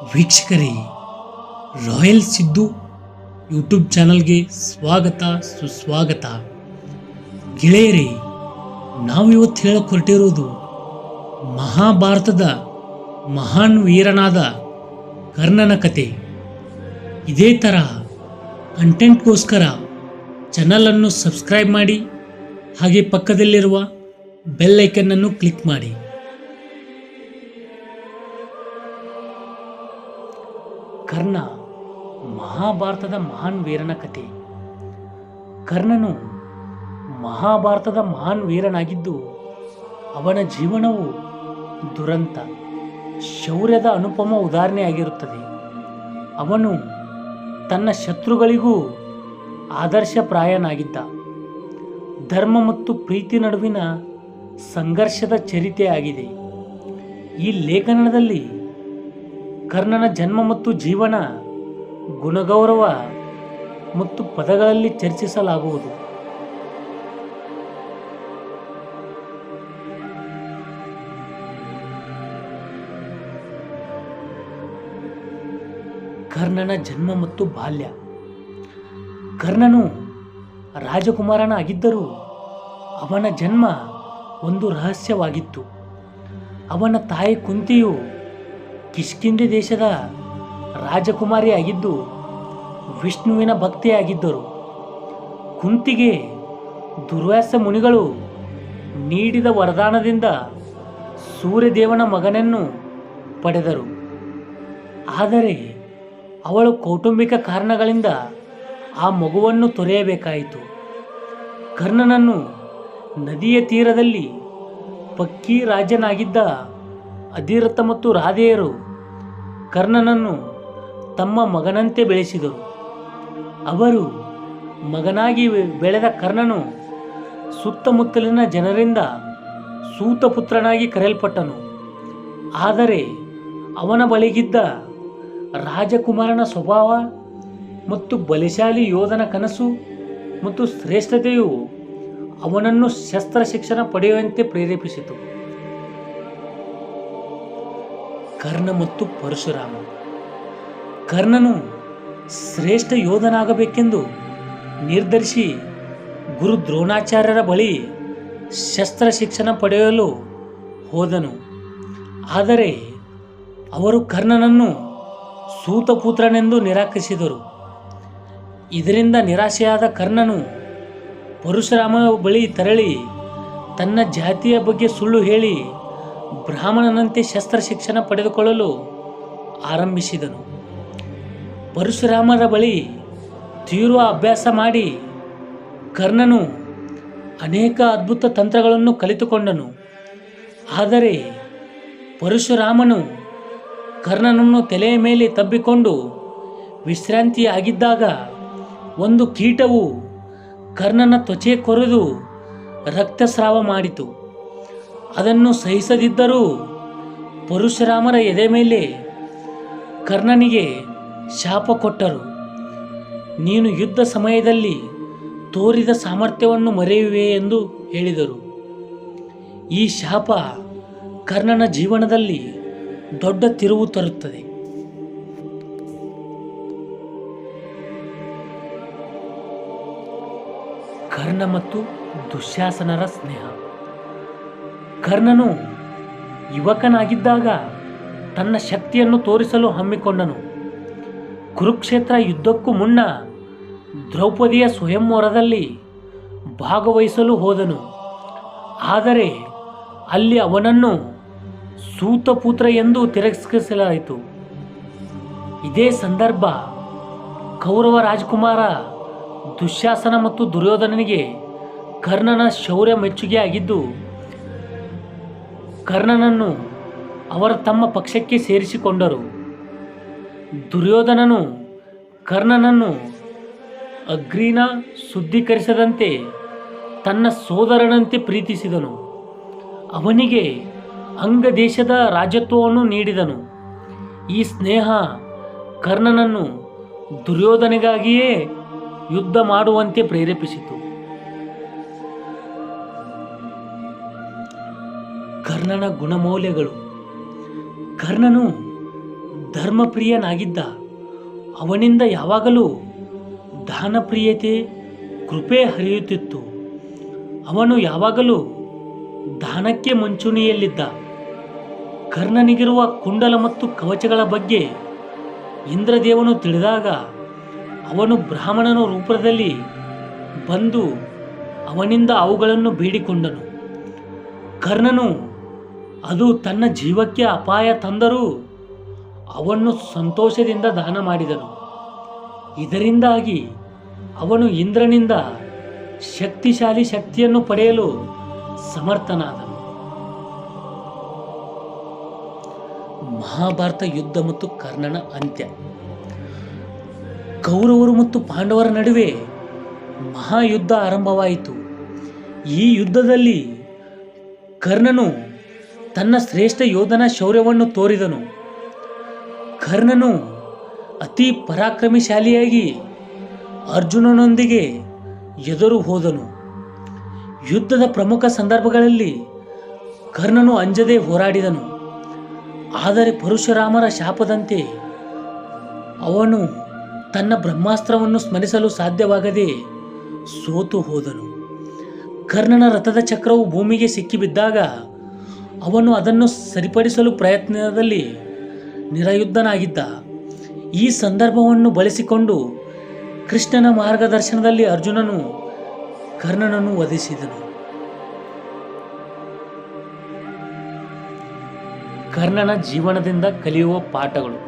ವೀಕ್ಷಕರೇ, royal Siddu YouTube ಚಾನಲ್ಗೆ ಸ್ವಾಗತ ಸುಸ್ವಾಗತ. ಗೆಳೆಯರೇ, ನಾವಿವತ್ತು ಹೇಳಕ್ಕೆ ಹೊರಟಿರೋದು ಮಹಾಭಾರತದ ಮಹಾನ್ ವೀರನಾದ ಕರ್ಣನ ಕತೆ. ಇದೇ ಥರ ಕಂಟೆಂಟ್ಗೋಸ್ಕರ ಚಾನಲನ್ನು ಸಬ್ಸ್ಕ್ರೈಬ್ ಮಾಡಿ, ಹಾಗೆ ಪಕ್ಕದಲ್ಲಿರುವ ಬೆಲ್ ಐಕನ್ನನ್ನು ಕ್ಲಿಕ್ ಮಾಡಿ. ಕರ್ಣ ಮಹಾಭಾರತದ ಮಹಾನ್ ವೀರನ ಕತೆ. ಕರ್ಣನು ಮಹಾಭಾರತದ ಮಹಾನ್ ವೀರನಾಗಿದ್ದು, ಅವನ ಜೀವನವು ದುರಂತ ಶೌರ್ಯದ ಅನುಪಮ ಉದಾಹರಣೆಯಾಗಿರುತ್ತದೆ. ಅವನು ತನ್ನ ಶತ್ರುಗಳಿಗೂ ಆದರ್ಶಪ್ರಾಯನಾಗಿದ್ದ. ಧರ್ಮ ಮತ್ತು ಪ್ರೀತಿ ನಡುವಿನ ಸಂಘರ್ಷದ ಚರಿತೆಯಾಗಿದೆ ಈ ಲೇಖನದಲ್ಲಿ. ಕರ್ಣನ ಜನ್ಮ ಮತ್ತು ಜೀವನ, ಗುಣಗೌರವ ಮತ್ತು ಪದಗಳಲ್ಲಿ ಚರ್ಚಿಸಲಾಗುವುದು. ಕರ್ಣನ ಜನ್ಮ ಮತ್ತು ಬಾಲ್ಯ. ಕರ್ಣನು ರಾಜಕುಮಾರನಾಗಿದ್ದರೂ ಅವನ ಜನ್ಮ ಒಂದು ರಹಸ್ಯವಾಗಿತ್ತು. ಅವನ ತಾಯಿ ಕುಂತಿಯು ಕಿಷ್ಕಿಂಧೆ ದೇಶದ ರಾಜಕುಮಾರಿಯಾಗಿದ್ದು, ವಿಷ್ಣುವಿನ ಭಕ್ತೆಯಾಗಿದ್ದರು. ಕುಂತಿಗೆ ದುರ್ವಾಸ ಮುನಿಗಳು ನೀಡಿದ ವರದಾನದಿಂದ ಸೂರ್ಯದೇವನ ಮಗನನ್ನು ಪಡೆದರು. ಆದರೆ ಅವಳು ಕೌಟುಂಬಿಕ ಕಾರಣಗಳಿಂದ ಆ ಮಗುವನ್ನು ತೊರೆಯಬೇಕಾಯಿತು. ಕರ್ಣನನ್ನು ನದಿಯ ತೀರದಲ್ಲಿ ಪಕ್ಕಿ ರಾಜನಾಗಿದ್ದ ಅಧಿರಥ ಮತ್ತು ರಾಧೆಯರು ಕರ್ಣನನ್ನು ತಮ್ಮ ಮಗನಂತೆ ಬೆಳೆಸಿದರು. ಅವರು ಮಗನಾಗಿ ಬೆಳೆದ ಕರ್ಣನು ಸುತ್ತಮುತ್ತಲಿನ ಜನರಿಂದ ಸೂತಪುತ್ರನಾಗಿ ಕರೆಯಲ್ಪಟ್ಟನು. ಆದರೆ ಅವನ ಬಳಿಗಿದ್ದ ರಾಜಕುಮಾರನ ಸ್ವಭಾವ ಮತ್ತು ಬಲಶಾಲಿ ಯೋಧನ ಕನಸು ಮತ್ತು ಶ್ರೇಷ್ಠತೆಯು ಅವನನ್ನು ಶಸ್ತ್ರಶಿಕ್ಷಣ ಪಡೆಯುವಂತೆ ಪ್ರೇರೇಪಿಸಿತು. ಕರ್ಣ ಮತ್ತು ಪರಶುರಾಮ. ಕರ್ಣನು ಶ್ರೇಷ್ಠ ಯೋಧನಾಗಬೇಕೆಂದು ನಿರ್ಧರಿಸಿ ಗುರು ದ್ರೋಣಾಚಾರ್ಯರ ಬಳಿ ಶಸ್ತ್ರಶಿಕ್ಷಣ ಪಡೆಯಲು ಹೋದನು. ಆದರೆ ಅವರು ಕರ್ಣನನ್ನು ಸೂತಪುತ್ರನೆಂದು ನಿರಾಕರಿಸಿದರು. ಇದರಿಂದ ನಿರಾಶೆಯಾದ ಕರ್ಣನು ಪರಶುರಾಮನ ಬಳಿ ತೆರಳಿ ತನ್ನ ಜಾತಿಯ ಬಗ್ಗೆ ಸುಳ್ಳು ಹೇಳಿ ಬ್ರಾಹ್ಮಣನಂತೆ ಶಸ್ತ್ರಶಿಕ್ಷಣ ಪಡೆದುಕೊಳ್ಳಲು ಆರಂಭಿಸಿದನು. ಪರಶುರಾಮರ ಬಳಿ ತೀವ್ರ ಅಭ್ಯಾಸ ಮಾಡಿ ಕರ್ಣನು ಅನೇಕ ಅದ್ಭುತ ತಂತ್ರಗಳನ್ನು ಕಲಿತುಕೊಂಡನು. ಆದರೆ ಪರಶುರಾಮನು ಕರ್ಣನನ್ನು ತಲೆಯ ಮೇಲೆ ತಬ್ಬಿಕೊಂಡು ವಿಶ್ರಾಂತಿಯಾಗಿದ್ದಾಗ ಒಂದು ಕೀಟವು ಕರ್ಣನ ತ್ವಚೆ ಕೊರೆದು ರಕ್ತಸ್ರಾವ ಮಾಡಿತು. ಅದನ್ನು ಸಹಿಸದಿದ್ದರೂ ಪರಶುರಾಮರ ಎದೆ ಮೇಲೆ ಕರ್ಣನಿಗೆ ಶಾಪ ಕೊಟ್ಟರು. ನೀನು ಯುದ್ಧ ಸಮಯದಲ್ಲಿ ತೋರಿದ ಸಾಮರ್ಥ್ಯವನ್ನು ಮರೆಯುವೆ ಎಂದು ಹೇಳಿದರು. ಈ ಶಾಪ ಕರ್ಣನ ಜೀವನದಲ್ಲಿ ದೊಡ್ಡ ತಿರುವು ತರುತ್ತದೆ. ಕರ್ಣ ಮತ್ತು ದುಶ್ಯಾಸನರ ಸ್ನೇಹ. ಕರ್ಣನು ಯುವಕನಾಗಿದ್ದಾಗ ತನ್ನ ಶಕ್ತಿಯನ್ನು ತೋರಿಸಲು ಹಮ್ಮಿಕೊಂಡನು. ಕುರುಕ್ಷೇತ್ರ ಯುದ್ಧಕ್ಕೂ ಮುನ್ನ ದ್ರೌಪದಿಯ ಸ್ವಯಂವರದಲ್ಲಿ ಭಾಗವಹಿಸಲು ಹೋದನು. ಆದರೆ ಅಲ್ಲಿ ಅವನನ್ನು ಸೂತಪುತ್ರ ಎಂದು ತಿರಸ್ಕರಿಸಲಾಯಿತು. ಇದೇ ಸಂದರ್ಭ ಕೌರವ ರಾಜಕುಮಾರ ದುಶ್ಯಾಸನ ಮತ್ತು ದುರ್ಯೋಧನನಿಗೆ ಕರ್ಣನ ಶೌರ್ಯ ಮೆಚ್ಚುಗೆಯಾಗಿದ್ದು, ಕರ್ಣನನ್ನು ಅವರ ತಮ್ಮ ಪಕ್ಷಕ್ಕೆ ಸೇರಿಸಿಕೊಂಡರು. ದುರ್ಯೋಧನನು ಕರ್ಣನನ್ನು ಅಗ್ನಿನ ಶುದ್ಧೀಕರಿಸದಂತೆ ತನ್ನ ಸೋದರನಂತೆ ಪ್ರೀತಿಸಿದನು. ಅವನಿಗೆ ಅಂಗ ದೇಶದ ರಾಜ್ಯತ್ವವನ್ನು ನೀಡಿದನು. ಈ ಸ್ನೇಹ ಕರ್ಣನನ್ನು ದುರ್ಯೋಧನಿಗಾಗಿಯೇ ಯುದ್ಧ ಮಾಡುವಂತೆ ಪ್ರೇರೇಪಿಸಿತು. ಕರ್ಣನ ಗುಣಮೌಲ್ಯಗಳು. ಕರ್ಣನು ಧರ್ಮಪ್ರಿಯನಾಗಿದ್ದ. ಅವನಿಂದ ಯಾವಾಗಲೂ ದಾನಪ್ರಿಯತೆ, ಕೃಪೆ ಹರಿಯುತ್ತಿತ್ತು. ಅವನು ಯಾವಾಗಲೂ ದಾನಕ್ಕೆ ಮುಂಚೂಣಿಯಲ್ಲಿದ್ದ. ಕರ್ಣನಿಗಿರುವ ಕುಂಡಲ ಮತ್ತು ಕವಚಗಳ ಬಗ್ಗೆ ಇಂದ್ರದೇವನು ತಿಳಿದಾಗ ಅವನು ಬ್ರಾಹ್ಮಣನ ರೂಪದಲ್ಲಿ ಬಂದು ಅವನಿಂದ ಅವುಗಳನ್ನು ಬೇಡಿಕೊಂಡನು. ಕರ್ಣನು ಅದು ತನ್ನ ಜೀವಕ್ಕೆ ಅಪಾಯ ತಂದರೂ ಅವನ್ನು ಸಂತೋಷದಿಂದ ದಾನ ಮಾಡಿದನು. ಇದರಿಂದಾಗಿ ಅವನು ಇಂದ್ರನಿಂದ ಶಕ್ತಿಶಾಲಿ ಶಕ್ತಿಯನ್ನು ಪಡೆಯಲು ಸಮರ್ಥನಾದನು. ಮಹಾಭಾರತ ಯುದ್ಧ ಮತ್ತು ಕರ್ಣನ ಅಂತ್ಯ. ಕೌರವರು ಮತ್ತು ಪಾಂಡವರ ನಡುವೆ ಮಹಾಯುದ್ಧ ಆರಂಭವಾಯಿತು. ಈ ಯುದ್ಧದಲ್ಲಿ ಕರ್ಣನು ತನ್ನ ಶ್ರೇಷ್ಠ ಯೋಧನ ಶೌರ್ಯವನ್ನು ತೋರಿದನು. ಕರ್ಣನು ಅತಿ ಪರಾಕ್ರಮಿಶಾಲಿಯಾಗಿ ಅರ್ಜುನನೊಂದಿಗೆ ಎದುರು ಹೋದನು. ಯುದ್ಧದ ಪ್ರಮುಖ ಸಂದರ್ಭಗಳಲ್ಲಿ ಕರ್ಣನು ಅಂಜದೆ ಹೋರಾಡಿದನು. ಆದರೆ ಪರಶುರಾಮರ ಶಾಪದಂತೆ ಅವನು ತನ್ನ ಬ್ರಹ್ಮಾಸ್ತ್ರವನ್ನು ಸ್ಮರಿಸಲು ಸಾಧ್ಯವಾಗದೆ ಸೋತು ಹೋದನು. ಕರ್ಣನ ರಥದ ಚಕ್ರವು ಭೂಮಿಗೆ ಸಿಕ್ಕಿಬಿದ್ದಾಗ ಅವನು ಅದನ್ನು ಸರಿಪಡಿಸಲು ಪ್ರಯತ್ನದಲ್ಲಿ ನಿರಯುದ್ಧನಾಗಿದ್ದ. ಈ ಸಂದರ್ಭವನ್ನು ಬಳಸಿಕೊಂಡು ಕೃಷ್ಣನ ಮಾರ್ಗದರ್ಶನದಲ್ಲಿ ಅರ್ಜುನನು ಕರ್ಣನನ್ನು ವಧಿಸಿದನು. ಕರ್ಣನ ಜೀವನದಿಂದ ಕಲಿಯುವ ಪಾಠಗಳು.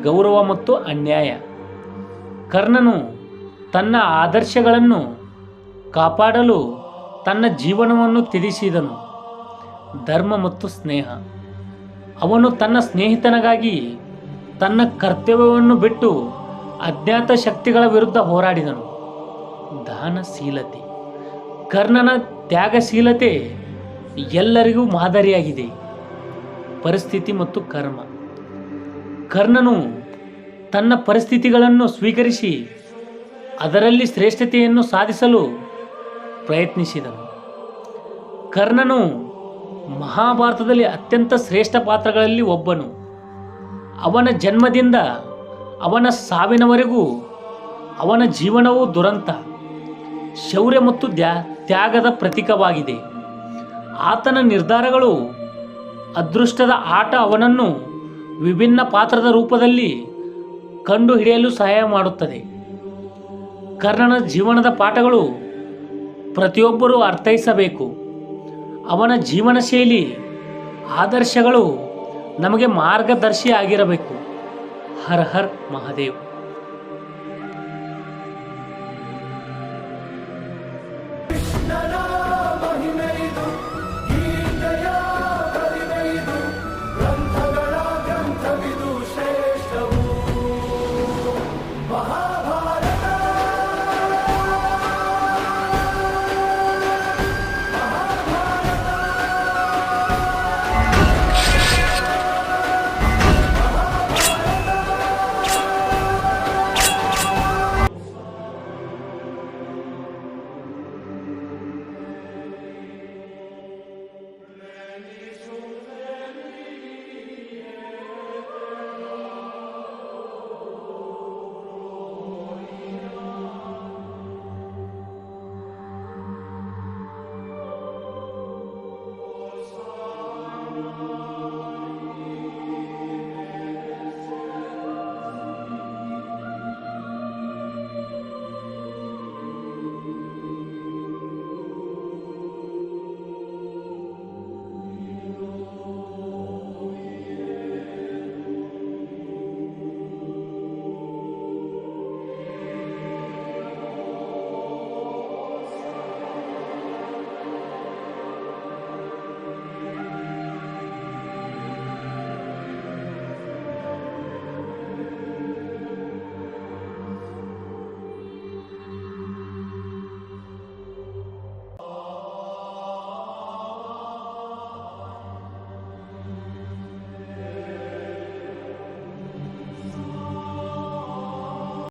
ಗೌರವ ಮತ್ತು ಅನ್ಯಾಯ. ಕರ್ಣನು ತನ್ನ ಆದರ್ಶಗಳನ್ನು ಕಾಪಾಡಲು ತನ್ನ ಜೀವನವನ್ನು ತ್ಯಜಿಸಿದನು. ಧರ್ಮ ಮತ್ತು ಸ್ನೇಹ. ಅವನು ತನ್ನ ಸ್ನೇಹಿತನಿಗಾಗಿ ತನ್ನ ಕರ್ತವ್ಯವನ್ನು ಬಿಟ್ಟು ಅಜ್ಞಾತ ಶಕ್ತಿಗಳ ವಿರುದ್ಧ ಹೋರಾಡಿದನು. ದಾನಶೀಲತೆ. ಕರ್ಣನ ತ್ಯಾಗಶೀಲತೆ ಎಲ್ಲರಿಗೂ ಮಾದರಿಯಾಗಿದೆ. ಪರಿಸ್ಥಿತಿ ಮತ್ತು ಕರ್ಮ. ಕರ್ಣನು ತನ್ನ ಪರಿಸ್ಥಿತಿಗಳನ್ನು ಸ್ವೀಕರಿಸಿ ಅದರಲ್ಲಿ ಶ್ರೇಷ್ಠತೆಯನ್ನು ಸಾಧಿಸಲು ಪ್ರಯತ್ನಿಸಿದನು. ಕರ್ಣನು ಮಹಾಭಾರತದಲ್ಲಿ ಅತ್ಯಂತ ಶ್ರೇಷ್ಠ ಪಾತ್ರಗಳಲ್ಲಿ ಒಬ್ಬನು. ಅವನ ಜನ್ಮದಿಂದ ಅವನ ಸಾವಿನವರೆಗೂ ಅವನ ಜೀವನವು ದುರಂತ, ಶೌರ್ಯ ಮತ್ತು ತ್ಯಾಗದ ಪ್ರತೀಕವಾಗಿದೆ. ಆತನ ನಿರ್ಧಾರಗಳು ಅದೃಷ್ಟದ ಆಟ ಅವನನ್ನು ವಿಭಿನ್ನ ಪಾತ್ರದ ರೂಪದಲ್ಲಿ ಕಂಡುಹಿಡಿಯಲು ಸಹಾಯ ಮಾಡುತ್ತದೆ. ಕರ್ಣನ ಜೀವನದ ಪಾಠಗಳು ಪ್ರತಿಯೊಬ್ಬರೂ ಅರ್ಥೈಸಬೇಕು. ಅವನ ಜೀವನ ಶೈಲಿ, ಆದರ್ಶಗಳು ನಮಗೆ ಮಾರ್ಗದರ್ಶಿ ಆಗಿರಬೇಕು. ಹರ್ ಹರ್ ಮಹಾದೇವ್.